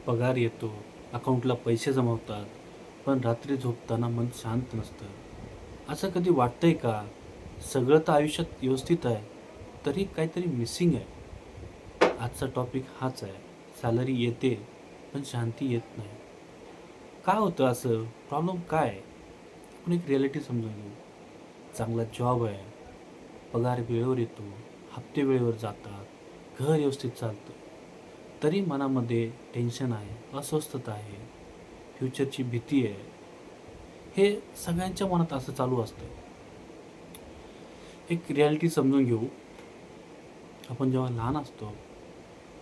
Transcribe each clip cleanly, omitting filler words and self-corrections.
पगार येतो, अकाउंटला पैसे जमा होतात, पण रात्री झोपताना मन शांत नसतं. असं कधी वाटतंय का? सगळं तर आयुष्यात व्यवस्थित आहे, तरी काहीतरी मिसिंग आहे. आजचा टॉपिक हाच आहे. सॅलरी येते, पण शांती येत नाही. का होतं असं? प्रॉब्लेम काय आहे? आपण एक रिॲलिटी समजून घेऊ. चांगला जॉब आहे, पगार वेळेवर येतो, हप्ते वेळेवर जातात, घर व्यवस्थित चालतं. तरी मनामध्ये टेन्शन आहे, अस्वस्थता आहे, फ्युचरची भीती आहे. हे सगळ्यांच्या मनात असं चालू असतं. एक रिॲलिटी समजून घेऊ. आपण जेव्हा लहान असतो,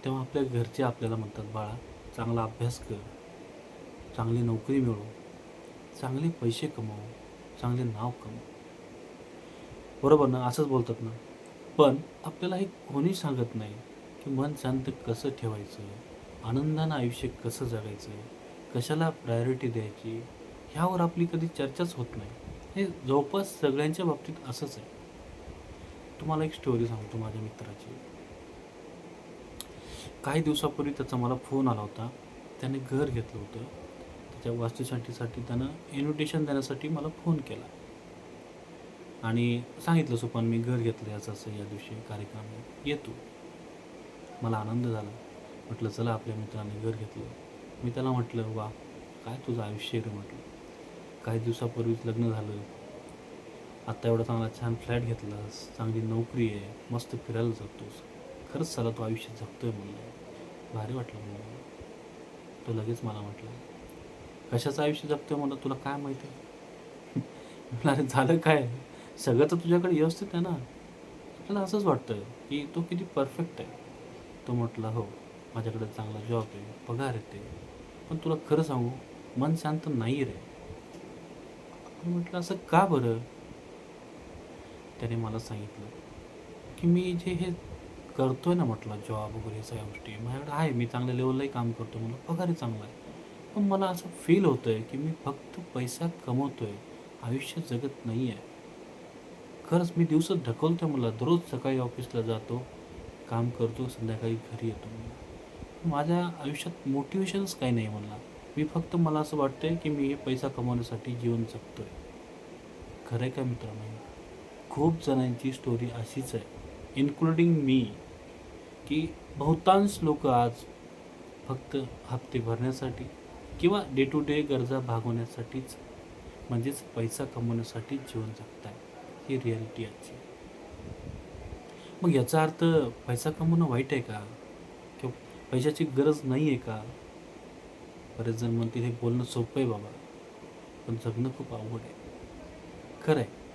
तेव्हा आपल्या घरचे आपल्याला म्हणतात, "बाळा, चांगला अभ्यास कर, चांगली नोकरी मिळव, चांगले पैसे कमव, चांगले नाव कमव." बरोबर ना? असंच बोलतात ना? पण आपल्याला हे कोणी सांगत नाही, की मन शांत कसं ठेवायचं, आनंदानं आयुष्य कसं जगायचं, कशाला प्रायोरिटी द्यायची, ह्यावर आपली कधी चर्चाच होत नाही. हे जवळपास सगळ्यांच्या बाबतीत असंच आहे. तुम्हाला एक स्टोरी सांगतो माझ्या मित्राची. काही दिवसापूर्वी त्याचा मला फोन आला होता. त्याने घर घेतलं होतं. त्याच्या वास्तुशांतीसाठी त्यानं इन्व्हिटेशन देण्यासाठी मला फोन केला आणि सांगितलं, "सोपान मी घर घेतलं आहे, असं-असं या दिवशी कार्यक्रम आहे, ये तू." मला आनंद झाला. म्हटलं, "चला, आपल्या मित्राने घर घेतलं." मी त्याला म्हटलं, "वाह! काय तुझं आयुष्य आहे रे," म्हटलं. काही दिवसापूर्वीच लग्न झालं. आता एवढा चांगला छान फ्लॅट घेतलास, चांगली नोकरी आहे, मस्त फिरायला जातोस. खरंच साला तू आयुष्य जगतोय म्हणलं. भारी वाटलं म्हणलं. तो लगेच मला म्हटला, "कशाचं आयुष्य जगतोय म्हणलं, तुला काय माहिती आहे?" म्हटलं, "अरे झालं काय? सगळं तर तुझ्याकडे व्यवस्थित आहे ना." आपल्याला असंच वाटतं, की तो किती परफेक्ट आहे. तो म्हटला, "हो, माझ्याकडे चांगला जॉब आहे, पगार येते. पण तुला खरं सांगू, मन शांत नाही रे." मी म्हटलं, "असं का बरं?" त्याने मला सांगितलं, की "मी जे हे करतोय ना," म्हटलं, "जॉब वगैरे सगळ्या गोष्टी माझ्याकडे आहे. मी चांगल्या लेवललाही काम करतो, मला पगारही चांगला आहे. पण मला असं फील होतंय, की मी फक्त पैसा कमवतोय, आयुष्य जगत नाही आहे. खरंच मी दिवस ढकलतोय मला. दररोज सकाळी ऑफिसला जातो, काम करतो, संध्याकाळी घरी येतो म्हणला. माझ्या आयुष्यात मोटिव्हेशनच काही नाही म्हणला. मी फक्त मला असं वाटतंय, की मी हे पैसा कमवण्यासाठी जीवन जगतोय." खरं आहे का मित्रांनो? खूप जणांची स्टोरी अशीच आहे, इन्क्लुडिंग मी, की बहुतांश लोकं आज फक्त हप्ते भरण्यासाठी किंवा डे टू डे गरजा भागवण्यासाठीच, म्हणजेच पैसा कमवण्यासाठी जीवन जगत आहे. ही रिॲलिटी आजची. मग याचा अर्थ पैसा कमवणं वाईट आहे का? किंवा पैशाची गरज नाही आहे का? बरेच जण म्हणतील, हे बोलणं सोपं आहे बाबा, पण जगणं खूप अवघड आहे. खरं आहे,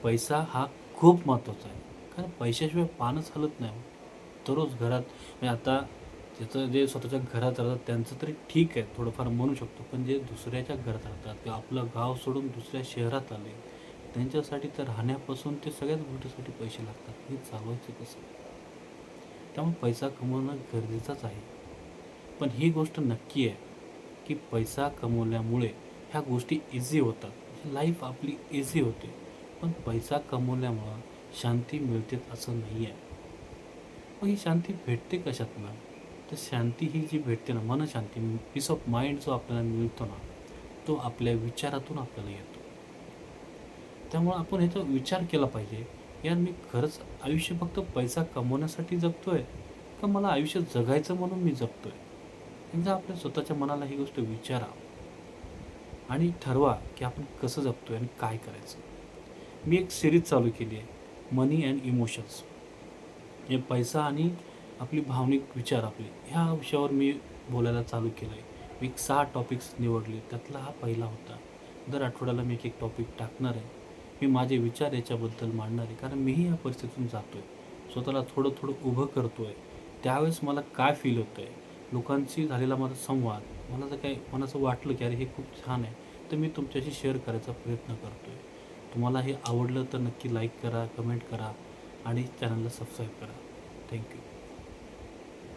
पैसा हा खूप महत्त्वाचा आहे. कारण पैशाशिवाय पानच हलत नाही हो. दररोज घरात म्हणजे आता ज्याचं जे स्वतःच्या घरात राहतात त्यांचं तरी ठीक आहे, थोडंफार म्हणू शकतो. पण जे दुसऱ्याच्या घरात राहतात किंवा आपलं गाव सोडून दुसऱ्या शहरात आले, त्यांच्यासाठी तर राहण्यापासून ते सगळ्याच गोष्टीसाठी पैसे लागतात. हे चालवायचं कसं? त्यामुळे पैसा कमवणं गरजेचंच आहे. पण ही गोष्ट नक्की आहे, की पैसा कमवल्यामुळे ह्या गोष्टी इझी होतात. लाईफ आपली इझी होते. पण पैसा कमवल्यामुळं शांती मिळते असं नाही आहे. मग ही शांती भेटते कशातनं? तर शांती ही जी भेटते ना, मनशांती, पीस ऑफ माइंड जो आपल्याला मिळतो ना, तो आपल्या विचारातून आपल्याला येतो. त्यामुळे आपण ह्याचा विचार केला पाहिजे, यार मी खरंच आयुष्य फक्त पैसा कमवण्यासाठी जगतोय, का मला आयुष्य जगायचं म्हणून मी जगतोय? एकदा आपल्या स्वतःच्या मनाला ही गोष्ट विचारा आणि ठरवा, की आपण कसं जगतोय आणि काय करायचं. मी एक सीरीज चालू केली आहे, मनी अँड इमोशन्स. हे पैसा आणि आपली भावनिक विचार आपले, ह्या विषयावर मी बोलायला चालू केलं आहे. मी 6 टॉपिक्स निवडले. त्यातला हा पहिला होता. दर आठवड्याला मी एक टॉपिक टाकणार आहे. मी माझे विचार याच्याबद्दल मांडणार आहे. कारण मीही या परिस्थितीतून जातो आहे. स्वतःला थोडं-थोडं उभं करतो आहे. त्यावेळेस मला काय फील होतं आहे, लोकांशी झालेला माझा संवाद, मला जर काही मनाचं वाटलं, की अरे हे खूप छान आहे, तर मी तुमच्याशी शेअर करायचा प्रयत्न करतो आहे. तुम्हाला हे आवडलं तर नक्की लाईक करा, कमेंट करा आणि चॅनलला सबस्क्राईब करा. Thank you.